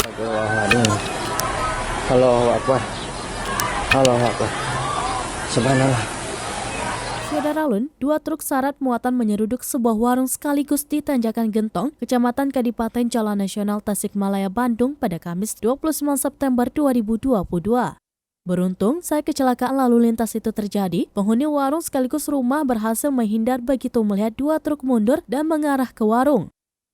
Astagfirullahaladzim. Allahu Akbar. Allahu Akbar. Subhanallah. Saudara-lun, 2 truk syarat muatan menyeruduk sebuah warung sekaligus di Tanjakan Gentong, Kecamatan Kadipaten Jalan Nasional Tasikmalaya, Bandung pada Kamis 29 September 2022. Beruntung saat kecelakaan lalu lintas itu terjadi, penghuni warung sekaligus rumah berhasil menghindar begitu melihat 2 truk mundur dan mengarah ke warung.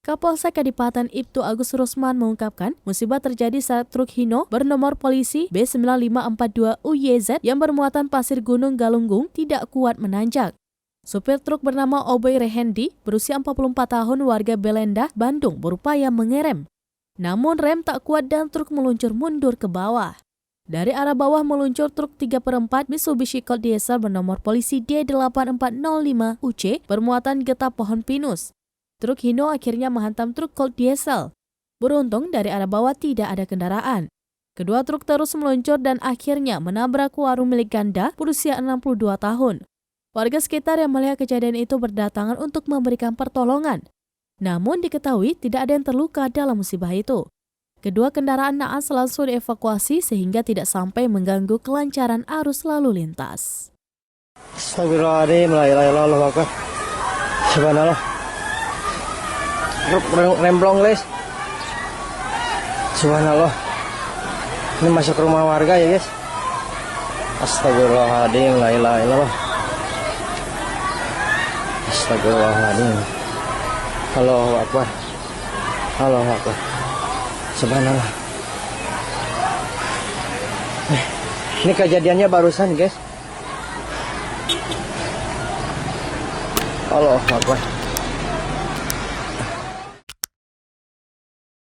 Kapolsek Kadipaten Ibtu Agus Rusman mengungkapkan, musibah terjadi saat truk Hino bernomor polisi B9542UYZ yang bermuatan pasir Gunung Galunggung tidak kuat menanjak. Supir truk bernama Obey Rehendi, berusia 44 tahun warga Belenda, Bandung, berupaya mengerem. Namun rem tak kuat dan truk meluncur mundur ke bawah. Dari arah bawah meluncur truk 3/4 Mitsubishi Colt Diesel bernomor polisi D8405UC bermuatan getah pohon pinus. Truk Hino akhirnya menghantam truk Colt Diesel. Beruntung dari arah bawah tidak ada kendaraan. Kedua truk terus meluncur dan akhirnya menabrak warung milik Ganda berusia 62 tahun. Warga sekitar yang melihat kejadian itu berdatangan untuk memberikan pertolongan. Namun diketahui tidak ada yang terluka dalam musibah itu. Kedua kendaraan naas langsung dievakuasi sehingga tidak sampai mengganggu kelancaran arus lalu lintas. Astagfirullahaladzim. La ilaha illallah. Allahu Akbar. Subhanallah. Remblong guys. Subhanallah. Ini masuk rumah warga ya guys. Astagfirullahaladzim. La ilaha illallah. Astagfirullahaladzim. Allahu Akbar. Allahu Akbar. Subhanallah. Ini kejadiannya barusan guys. Allahu Akbar.